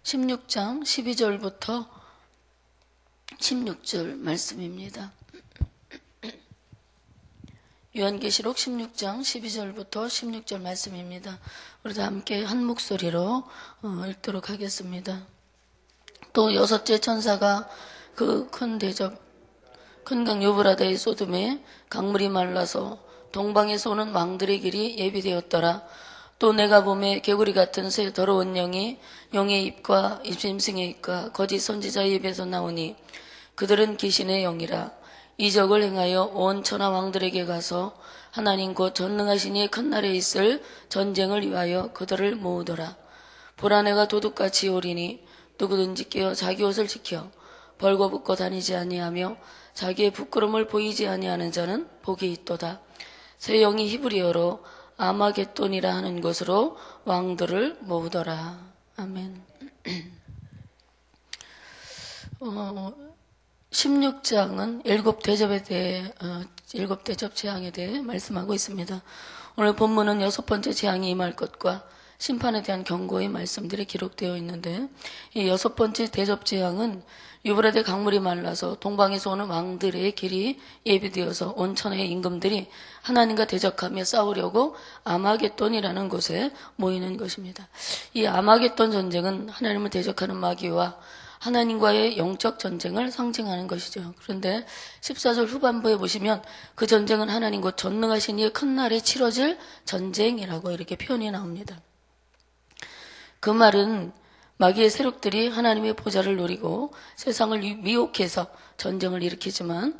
16장 12절부터 16절 말씀입니다. 요한계시록 16장 12절부터 16절 말씀입니다. 우리 다 함께 한 목소리로 읽도록 하겠습니다. 또 여섯째 천사가 그 큰 대접 큰 강 유브라데의 소돔에 강물이 말라서 동방에서 오는 왕들의 길이 예비되었더라. 또 내가 보매 개구리 같은 새 더러운 영이 용의 입과 짐승의 입과 거짓 선지자의 입에서 나오니 그들은 귀신의 영이라. 이적을 행하여 온 천하 왕들에게 가서 하나님 곧 전능하신 이의 큰 날에 있을 전쟁을 위하여 그들을 모으더라. 보라 내가 도둑같이 오리니 누구든지 깨어 자기 옷을 지켜 벌거벗고 다니지 아니하며 자기의 부끄러움을 보이지 아니하는 자는 복이 있도다. 새 영이 히브리어로 아마겟돈이라 하는 것으로 왕들을 모으더라. 아멘. 16장은 일곱 대접 재앙에 대해 말씀하고 있습니다. 오늘 본문은 여섯 번째 재앙이 임할 것과 심판에 대한 경고의 말씀들이 기록되어 있는데, 이 여섯 번째 대접 재앙은 유브라데 강물이 말라서 동방에서 오는 왕들의 길이 예비되어서 온 천하의 임금들이 하나님과 대적하며 싸우려고 아마겟돈이라는 곳에 모이는 것입니다. 이 아마겟돈 전쟁은 하나님을 대적하는 마귀와 하나님과의 영적 전쟁을 상징하는 것이죠. 그런데 14절 후반부에 보시면 그 전쟁은 하나님 곧 전능하신 이의 큰 날에 치러질 전쟁이라고 이렇게 표현이 나옵니다. 그 말은 마귀의 세력들이 하나님의 보좌를 노리고 세상을 미혹해서 전쟁을 일으키지만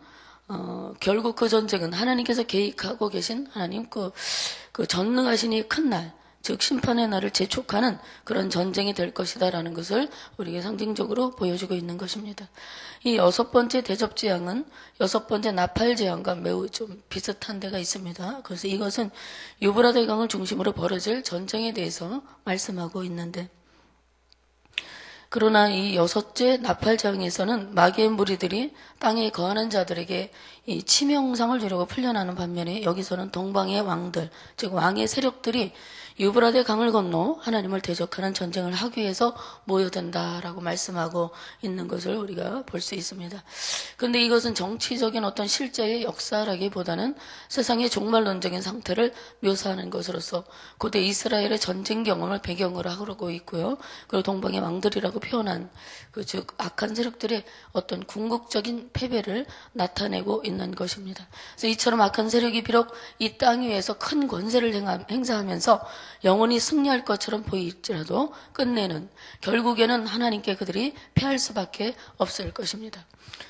결국 그 전쟁은 하나님께서 계획하고 계신 하나님 그 전능하신 이 큰 날, 즉 심판의 날을 재촉하는 그런 전쟁이 될 것이다라는 것을 우리에게 상징적으로 보여주고 있는 것입니다. 이 여섯 번째 대접 재앙은 여섯 번째 나팔 재앙과 매우 좀 비슷한 데가 있습니다. 그래서 이것은 유브라데 강을 중심으로 벌어질 전쟁에 대해서 말씀하고 있는데, 그러나 이 여섯째 나팔 재앙에서는 마귀의 무리들이 땅에 거하는 자들에게 이 치명상을 주려고 풀려나는 반면에 여기서는 동방의 왕들, 즉 왕의 세력들이 유브라데 강을 건너 하나님을 대적하는 전쟁을 하기 위해서 모여든다라고 말씀하고 있는 것을 우리가 볼 수 있습니다. 그런데 이것은 정치적인 어떤 실제의 역사라기보다는 세상의 종말론적인 상태를 묘사하는 것으로서 고대 이스라엘의 전쟁 경험을 배경으로 하고 있고요. 그리고 동방의 왕들이라고 표현한 즉 악한 세력들의 어떤 궁극적인 패배를 나타내고 있는 것입니다. 그래서 이처럼 악한 세력이 비록 이 땅 위에서 큰 권세를 행사하면서 영원히 승리할 것처럼 보일지라도 끝내는, 결국에는 하나님께 그들이 패할 수밖에 없을 것입니다.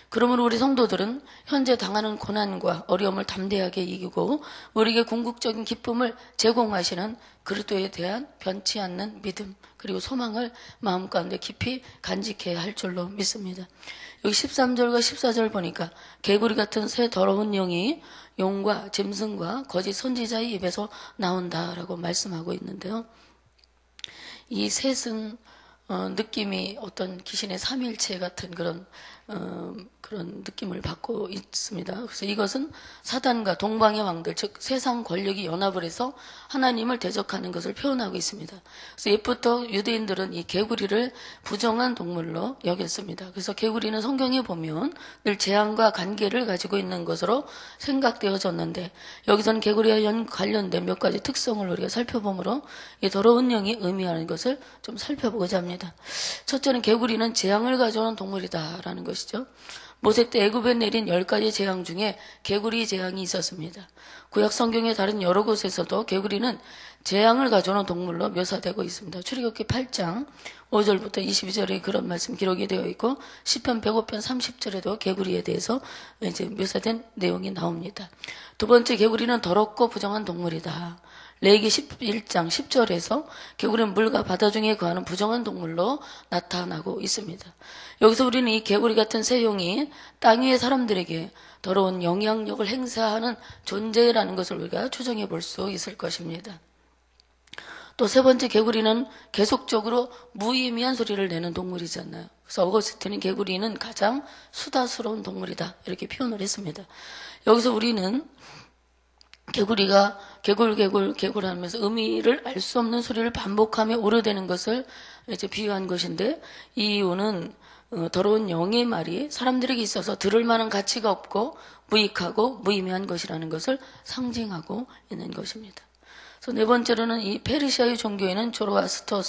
그러므로 우리 성도들은 현재 당하는 고난과 어려움을 담대하게 이기고 우리에게 궁극적인 기쁨을 제공하시는 그리스도에 대한 변치 않는 믿음 그리고 소망을 마음 가운데 깊이 간직해야 할 줄로 믿습니다. 여기 13절과 14절 보니까 개구리 같은 새 더러운 영이 용과 짐승과 거짓 선지자의 입에서 나온다라고 말씀하고 있는데요. 이 셋은 느낌이 어떤 귀신의 삼일체 같은 그런 느낌을 받고 있습니다. 그래서 이것은 사단과 동방의 왕들, 즉 세상 권력이 연합을 해서 하나님을 대적하는 것을 표현하고 있습니다. 그래서 옛부터 유대인들은 이 개구리를 부정한 동물로 여겼습니다. 그래서 개구리는 성경에 보면 늘 재앙과 관계를 가지고 있는 것으로 생각되어졌는데, 여기서는 개구리와 관련된 몇 가지 특성을 우리가 살펴보므로 이 더러운 영이 의미하는 것을 좀 살펴보고자 합니다. 첫째는 개구리는 재앙을 가져오는 동물이다라는 것이죠. 모세 때 애굽에 내린 10가지 재앙 중에 개구리 재앙이 있었습니다. 구약 성경의 다른 여러 곳에서도 개구리는 재앙을 가져오는 동물로 묘사되고 있습니다. 출애굽기 8장 5절부터 22절에 그런 말씀 기록이 되어 있고, 시편 105편 30절에도 개구리에 대해서 이제 묘사된 내용이 나옵니다. 두 번째, 개구리는 더럽고 부정한 동물이다. 레위기 11장 10절에서 개구리는 물과 바다 중에 거하는 부정한 동물로 나타나고 있습니다. 여기서 우리는 이 개구리 같은 새 영이 땅 위의 사람들에게 더러운 영향력을 행사하는 존재라는 것을 우리가 추정해 볼 수 있을 것입니다. 또 세 번째, 개구리는 계속적으로 무의미한 소리를 내는 동물이잖아요. 그래서 어거스틴은 개구리는 가장 수다스러운 동물이다 이렇게 표현을 했습니다. 여기서 우리는 개구리가 개굴 하면서 의미를 알 수 없는 소리를 반복하며 오르내는 것을 이제 비유한 것인데, 이 이유는 더러운 영의 말이 사람들에게 있어서 들을 만한 가치가 없고 무익하고 무의미한 것이라는 것을 상징하고 있는 것입니다. 그래서 네 번째로는 이 페르시아의 종교에는 조로아스터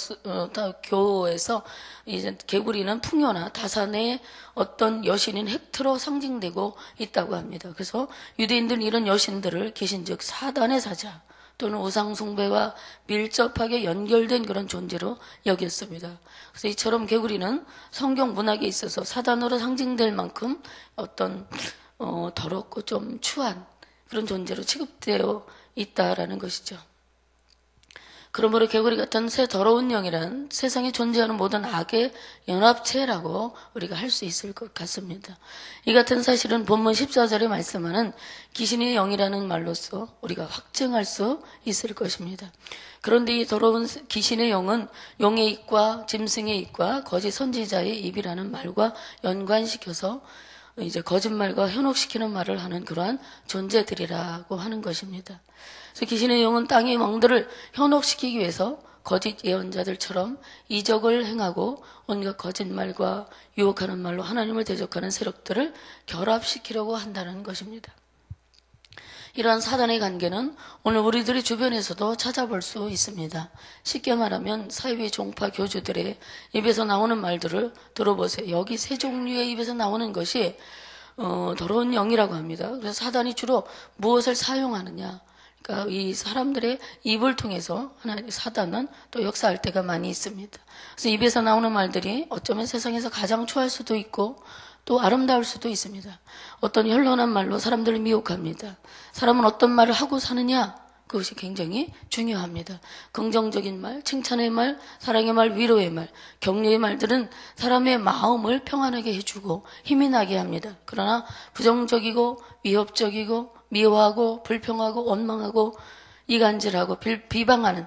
교에서 이제 개구리는 풍요나 다산의 어떤 여신인 헥트로 상징되고 있다고 합니다. 그래서 유대인들은 이런 여신들을 귀신즉 사단의 사자 또는 우상 숭배와 밀접하게 연결된 그런 존재로 여겼습니다. 그래서 이처럼 개구리는 성경 문학에 있어서 사단으로 상징될 만큼 어떤 더럽고 좀 추한 그런 존재로 취급되어 있다라는 것이죠. 그러므로 개구리 같은 새 더러운 영이란 세상에 존재하는 모든 악의 연합체라고 우리가 할 수 있을 것 같습니다. 이 같은 사실은 본문 14절에 말씀하는 귀신의 영이라는 말로써 우리가 확증할 수 있을 것입니다. 그런데 이 더러운 귀신의 영은 용의 입과 짐승의 입과 거짓 선지자의 입이라는 말과 연관시켜서 이제 거짓말과 현혹시키는 말을 하는 그러한 존재들이라고 하는 것입니다. 그래서 귀신의 영은 땅의 왕들을 현혹시키기 위해서 거짓 예언자들처럼 이적을 행하고 온갖 거짓말과 유혹하는 말로 하나님을 대적하는 세력들을 결합시키려고 한다는 것입니다. 이러한 사단의 관계는 오늘 우리들의 주변에서도 찾아볼 수 있습니다. 쉽게 말하면 사이비 종파 교주들의 입에서 나오는 말들을 들어보세요. 여기 세 종류의 입에서 나오는 것이 더러운 영이라고 합니다. 그래서 사단이 주로 무엇을 사용하느냐, 그러니까 이 사람들의 입을 통해서 사단은 또 역사할 때가 많이 있습니다. 그래서 입에서 나오는 말들이 어쩌면 세상에서 가장 추할 수도 있고 또 아름다울 수도 있습니다. 어떤 현란한 말로 사람들을 미혹합니다. 사람은 어떤 말을 하고 사느냐, 그것이 굉장히 중요합니다. 긍정적인 말, 칭찬의 말, 사랑의 말, 위로의 말, 격려의 말들은 사람의 마음을 평안하게 해주고 힘이 나게 합니다. 그러나 부정적이고 위협적이고 미워하고 불평하고 원망하고 이간질하고 비방하는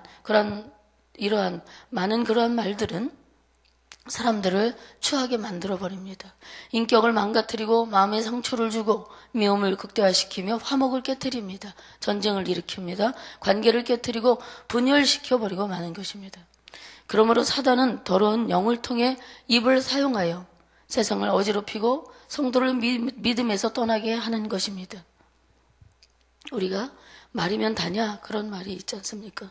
이러한 많은 그러한 말들은 사람들을 추하게 만들어버립니다. 인격을 망가뜨리고 마음의 상처를 주고 미움을 극대화시키며 화목을 깨뜨립니다. 전쟁을 일으킵니다. 관계를 깨뜨리고 분열시켜버리고 마는 것입니다. 그러므로 사단은 더러운 영을 통해 입을 사용하여 세상을 어지럽히고 성도를 믿음에서 떠나게 하는 것입니다. 우리가 말이면 다냐 그런 말이 있지 않습니까?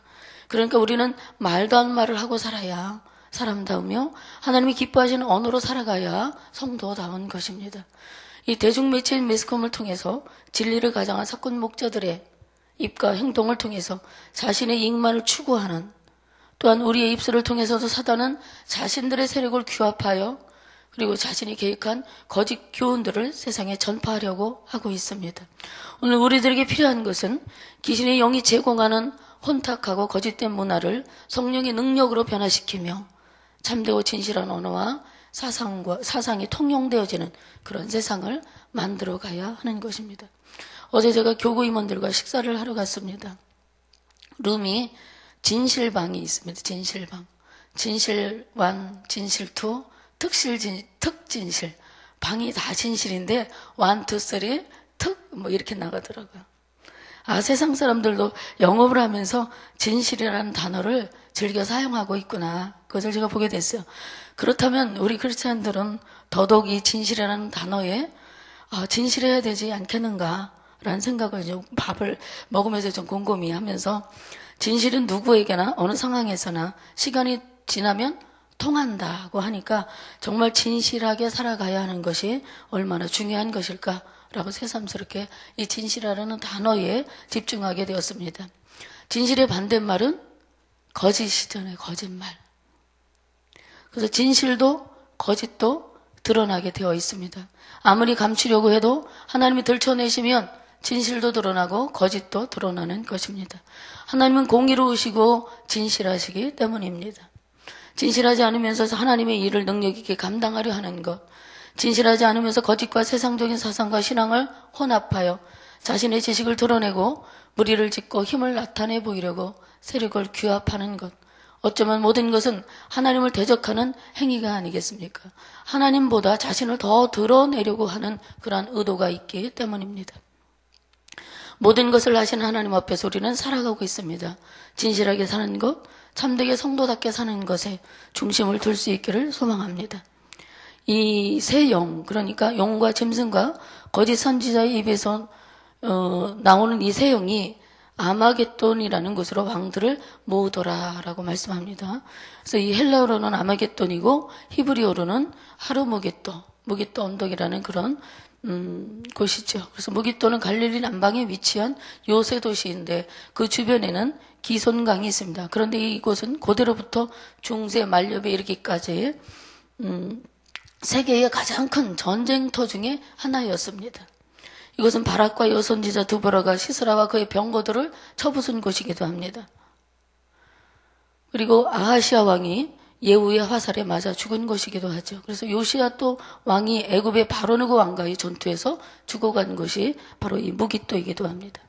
그러니까 우리는 말도 안 말을 하고 살아야 사람다우며 하나님이 기뻐하시는 언어로 살아가야 성도다운 것입니다. 이 대중매체인 매스컴을 통해서 진리를 가장한 사건 목자들의 입과 행동을 통해서 자신의 이익만을 추구하는, 또한 우리의 입술을 통해서도 사단은 자신들의 세력을 규합하여 그리고 자신이 계획한 거짓 교훈들을 세상에 전파하려고 하고 있습니다. 오늘 우리들에게 필요한 것은 귀신의 영이 제공하는 혼탁하고 거짓된 문화를 성령의 능력으로 변화시키며 참되고 진실한 언어와 사상이 통용되어지는 그런 세상을 만들어 가야 하는 것입니다. 어제 제가 교구 임원들과 식사를 하러 갔습니다. 룸이 진실방이 있습니다. 진실방. 진실 1, 진실 2, 특진실. 방이 다 진실인데 1, 2, 3, 뭐 이렇게 나가더라고요. 세상 사람들도 영업을 하면서 진실이라는 단어를 즐겨 사용하고 있구나. 그것을 제가 보게 됐어요. 그렇다면 우리 크리스찬들은 더더욱 이 진실이라는 단어에 진실해야 되지 않겠는가라는 생각을 좀 밥을 먹으면서 좀 곰곰이 하면서, 진실은 누구에게나 어느 상황에서나 시간이 지나면 통한다고 하니까 정말 진실하게 살아가야 하는 것이 얼마나 중요한 것일까 라고 새삼스럽게 이 진실이라는 단어에 집중하게 되었습니다. 진실의 반대말은 거짓이잖아요. 거짓말. 그래서 진실도 거짓도 드러나게 되어 있습니다. 아무리 감추려고 해도 하나님이 들춰내시면 진실도 드러나고 거짓도 드러나는 것입니다. 하나님은 공의로우시고 진실하시기 때문입니다. 진실하지 않으면서 하나님의 일을 능력 있게 감당하려 하는 것, 진실하지 않으면서 거짓과 세상적인 사상과 신앙을 혼합하여 자신의 지식을 드러내고 무리를 짓고 힘을 나타내 보이려고 세력을 규합하는 것, 어쩌면 모든 것은 하나님을 대적하는 행위가 아니겠습니까? 하나님보다 자신을 더 드러내려고 하는 그러한 의도가 있기 때문입니다. 모든 것을 하신 하나님 앞에서 우리는 살아가고 있습니다. 진실하게 사는 것, 참되게 성도답게 사는 것에 중심을 둘 수 있기를 소망합니다. 이 세 영, 그러니까 용과 짐승과 거짓 선지자의 입에서 나오는 이 세 영이 아마겟돈이라는 곳으로 왕들을 모으더라라고 말씀합니다. 그래서 이 헬라어로는 아마겟돈이고 히브리어로는 하르무게또, 무기또 언덕이라는 그런 곳이죠. 그래서 무기또는 갈릴리 남방에 위치한 요새 도시인데 그 주변에는 기손강이 있습니다. 그런데 이곳은 고대로부터 중세 만렵에 이르기까지 세계의 가장 큰 전쟁터 중에 하나였습니다. 이것은 바락과 여선지자 두보라가 시스라와 그의 병거들을 쳐부순 곳이기도 합니다. 그리고 아하시아 왕이 예후의 화살에 맞아 죽은 곳이기도 하죠. 그래서 요시야 또 왕이 애굽의 바로느고 왕과의 전투에서 죽어간 곳이 바로 이 무기또이기도 합니다.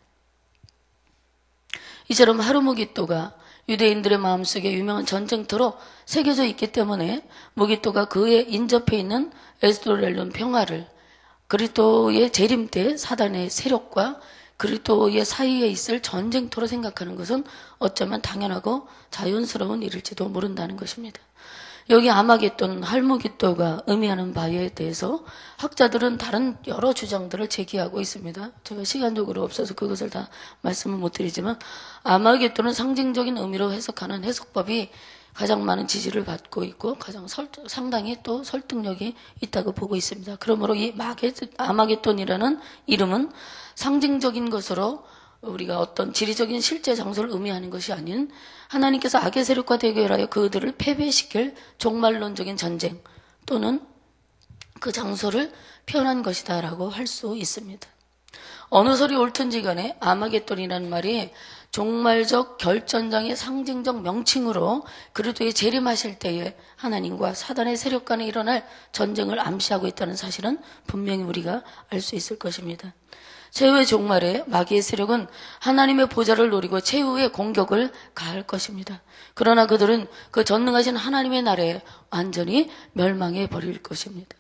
이처럼 하르무기또가 유대인들의 마음속에 유명한 전쟁터로 새겨져 있기 때문에 무기또가 그에 인접해 있는 에스도렐론 평화를 그리스도의 재림 때 사단의 세력과 그리스도의 사이에 있을 전쟁터로 생각하는 것은 어쩌면 당연하고 자연스러운 일일지도 모른다는 것입니다. 여기 아마겟돈, 할무기또가 의미하는 바에 대해서 학자들은 다른 여러 주장들을 제기하고 있습니다. 제가 시간적으로 없어서 그것을 다 말씀을 못 드리지만 아마겟돈은 상징적인 의미로 해석하는 해석법이 가장 많은 지지를 받고 있고 가장 상당히 또 설득력이 있다고 보고 있습니다. 그러므로 이 아마겟돈이라는 이름은 상징적인 것으로 우리가 어떤 지리적인 실제 장소를 의미하는 것이 아닌 하나님께서 악의 세력과 대결하여 그들을 패배시킬 종말론적인 전쟁 또는 그 장소를 표현한 것이다 라고 할 수 있습니다. 어느 소리 옳든지 간에 아마겟돈이라는 말이 종말적 결전장의 상징적 명칭으로 그리스도의 재림하실 때에 하나님과 사단의 세력 간에 일어날 전쟁을 암시하고 있다는 사실은 분명히 우리가 알 수 있을 것입니다. 최후의 종말에 마귀의 세력은 하나님의 보좌를 노리고 최후의 공격을 가할 것입니다. 그러나 그들은 그 전능하신 하나님의 날에 완전히 멸망해 버릴 것입니다.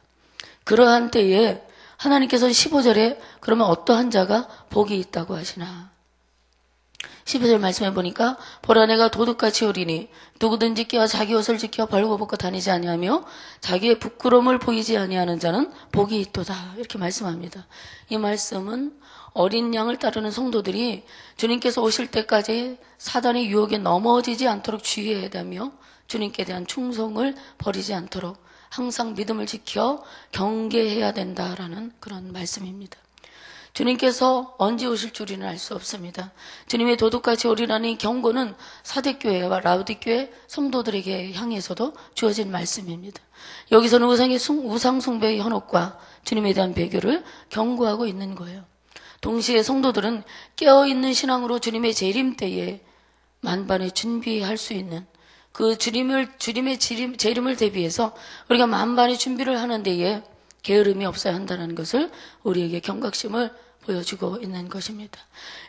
그러한 때에 하나님께서는 15절에 그러면 어떠한 자가 복이 있다고 하시나? 15절 말씀해 보니까 보라 내가 도둑같이 오리니 누구든지 깨어 자기 옷을 지켜 벌거벗고 다니지 아니하며 자기의 부끄러움을 보이지 아니하는 자는 복이 있도다 이렇게 말씀합니다. 이 말씀은 어린 양을 따르는 성도들이 주님께서 오실 때까지 사단의 유혹에 넘어지지 않도록 주의해야 되며 주님께 대한 충성을 버리지 않도록 항상 믿음을 지켜 경계해야 된다라는 그런 말씀입니다. 주님께서 언제 오실 줄이는 알 수 없습니다. 주님의 도둑같이 오리라는 이 경고는 사대교회와 라우디교회 성도들에게 향해서도 주어진 말씀입니다. 여기서는 우상 숭배의 현혹과 주님에 대한 배교를 경고하고 있는 거예요. 동시에 성도들은 깨어있는 신앙으로 주님의 재림 때에 만반의 준비할 수 있는 그 주님의 재림을 대비해서 우리가 만반의 준비를 하는 데에 게으름이 없어야 한다는 것을 우리에게 경각심을 보여주고 있는 것입니다.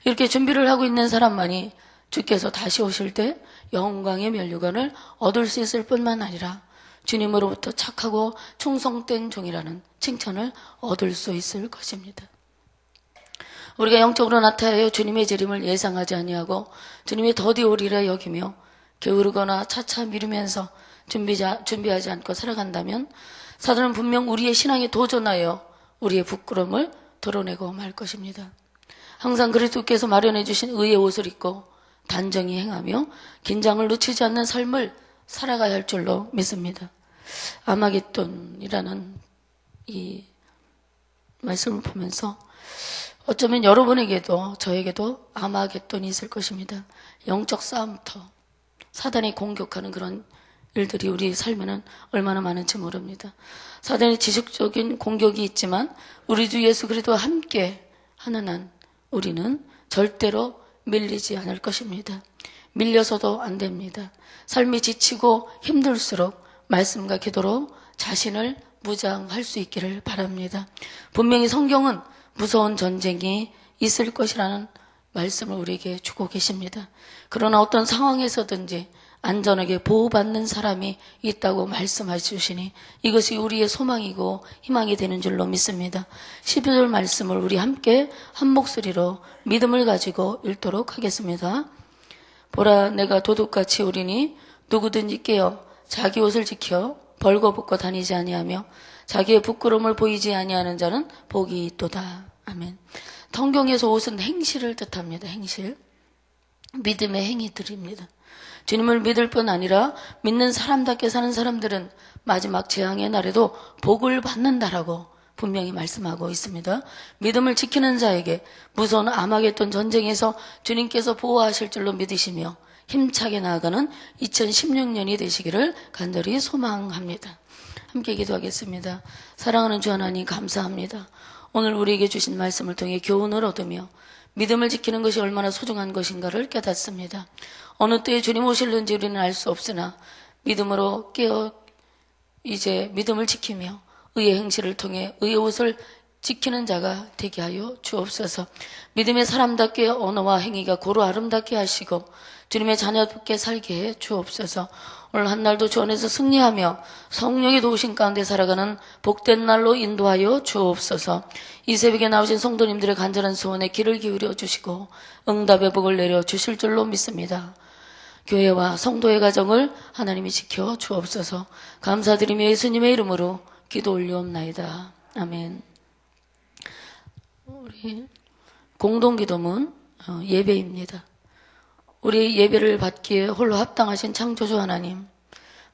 이렇게 준비를 하고 있는 사람만이 주께서 다시 오실 때 영광의 면류관을 얻을 수 있을 뿐만 아니라 주님으로부터 착하고 충성된 종이라는 칭찬을 얻을 수 있을 것입니다. 우리가 영적으로 나타나여 주님의 재림을 예상하지 아니하고 주님이 더디 오리라 여기며 게으르거나 차차 미루면서 준비하지 않고 살아간다면 사단은 분명 우리의 신앙에 도전하여 우리의 부끄러움을 드러내고 말 것입니다. 항상 그리스도께서 마련해 주신 의의 옷을 입고 단정히 행하며 긴장을 놓치지 않는 삶을 살아가야 할 줄로 믿습니다. 아마겟돈이라는 이 말씀을 보면서 어쩌면 여러분에게도 저에게도 아마겟돈이 있을 것입니다. 영적 싸움터, 사단이 공격하는 그런 일들이 우리 삶에는 얼마나 많은지 모릅니다. 사단의 지속적인 공격이 있지만 우리 주 예수 그리스도와 함께 하는 한 우리는 절대로 밀리지 않을 것입니다. 밀려서도 안 됩니다. 삶이 지치고 힘들수록 말씀과 기도로 자신을 무장할 수 있기를 바랍니다. 분명히 성경은 무서운 전쟁이 있을 것이라는 말씀을 우리에게 주고 계십니다. 그러나 어떤 상황에서든지 안전하게 보호받는 사람이 있다고 말씀해 주시니 이것이 우리의 소망이고 희망이 되는 줄로 믿습니다. 12절 말씀을 우리 함께 한 목소리로 믿음을 가지고 읽도록 하겠습니다. 보라, 내가 도둑같이 오리니 누구든지 깨어 자기 옷을 지켜 벌거벗고 다니지 아니하며 자기의 부끄러움을 보이지 아니하는 자는 복이 있도다. 아멘. 성경에서 옷은 행실을 뜻합니다. 행실. 믿음의 행위들입니다. 주님을 믿을 뿐 아니라 믿는 사람답게 사는 사람들은 마지막 재앙의 날에도 복을 받는다라고 분명히 말씀하고 있습니다. 믿음을 지키는 자에게 무서운 아마겟돈 전쟁에서 주님께서 보호하실 줄로 믿으시며 힘차게 나아가는 2016년이 되시기를 간절히 소망합니다. 함께 기도하겠습니다. 사랑하는 주 하나님, 감사합니다. 오늘 우리에게 주신 말씀을 통해 교훈을 얻으며 믿음을 지키는 것이 얼마나 소중한 것인가를 깨닫습니다. 어느 때에 주님 오실는지 우리는 알 수 없으나 믿음으로 깨어 이제 믿음을 지키며 의의 행실을 통해 의의 옷을 지키는 자가 되게 하여 주옵소서. 믿음의 사람답게 언어와 행위가 고루 아름답게 하시고 주님의 자녀답게 살게 해 주옵소서. 오늘 한 날도 주 안에서 승리하며 성령의 도우심 가운데 살아가는 복된 날로 인도하여 주옵소서. 이 새벽에 나오신 성도님들의 간절한 소원에 귀를 기울여 주시고 응답의 복을 내려 주실 줄로 믿습니다. 교회와 성도의 가정을 하나님이 지켜 주옵소서. 감사드리며 예수님의 이름으로 기도 올려옵나이다. 아멘. 우리 공동기도문 예배입니다. 우리 예배를 받기에 홀로 합당하신 창조주 하나님,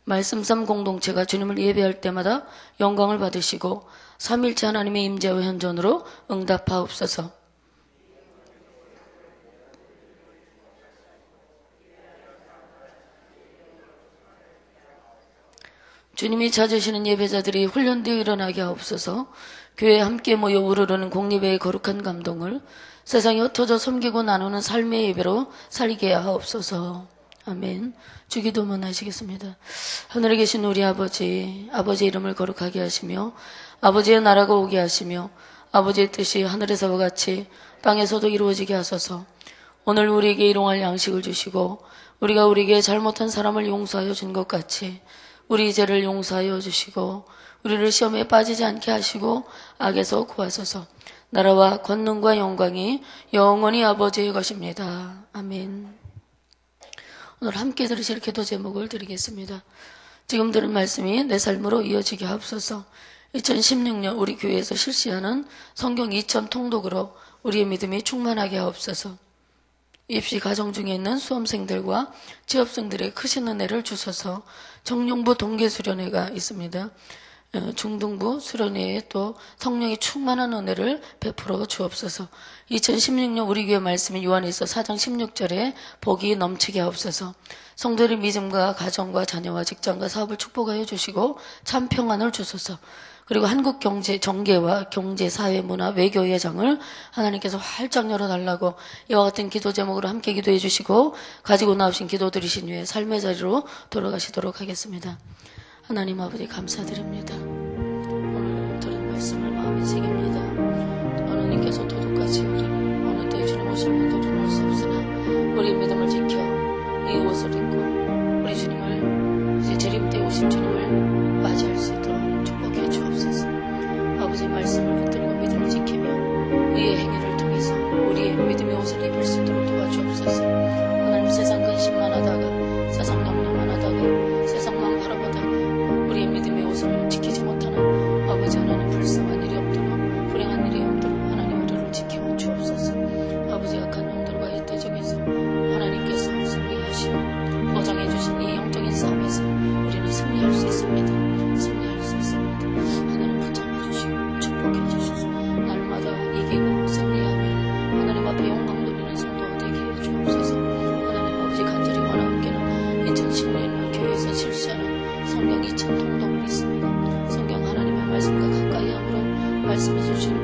말씀삼 공동체가 주님을 예배할 때마다 영광을 받으시고 삼일째 하나님의 임재와 현존으로 응답하옵소서. 주님이 찾으시는 예배자들이 훈련되어 일어나게 하옵소서. 교회에 함께 모여 우르르는 공예배의 거룩한 감동을 세상에 흩어져 섬기고 나누는 삶의 예배로 살게 하옵소서. 아멘. 주기도문 하시겠습니다. 하늘에 계신 우리 아버지, 아버지의 이름을 거룩하게 하시며 아버지의 나라가 오게 하시며 아버지의 뜻이 하늘에서와 같이 땅에서도 이루어지게 하소서. 오늘 우리에게 일용할 양식을 주시고 우리가 우리에게 잘못한 사람을 용서하여 준 것 같이 우리 죄를 용서하여 주시고 우리를 시험에 빠지지 않게 하시고 악에서 구하소서. 나라와 권능과 영광이 영원히 아버지의 것입니다. 아멘. 오늘 함께 들으실 기도 제목을 드리겠습니다. 지금 들은 말씀이 내 삶으로 이어지게 하옵소서. 2016년 우리 교회에서 실시하는 성경 2000 통독으로 우리의 믿음이 충만하게 하옵소서. 입시 과정 중에 있는 수험생들과 취업생들의 크신 은혜를 주셔서 정용부 동계수련회가 있습니다. 중등부 수련회에 또 성령의 충만한 은혜를 베풀어 주옵소서. 2016년 우리 교회 말씀인 요한일서 4장 16절에 복이 넘치게 하옵소서. 성도들의 믿음과 가정과 자녀와 직장과 사업을 축복하여 주시고 참 평안을 주소서. 그리고 한국 경제 정계와 경제, 사회, 문화, 외교의 장을 하나님께서 활짝 열어달라고 이와 같은 기도 제목으로 함께 기도해 주시고 가지고 나오신 기도 드리신 후에 삶의 자리로 돌아가시도록 하겠습니다. 하나님 아버지 감사드립니다. 오늘 들은 말씀을 마음에 새깁니다. 하나님께서 도둑같이 우리를 어느 때 주님 오시면 도둑할 수 없으나 우리의 믿음을 지켜 이 옷을 입고 우리 주님을 이제 재림 때 오실 주님을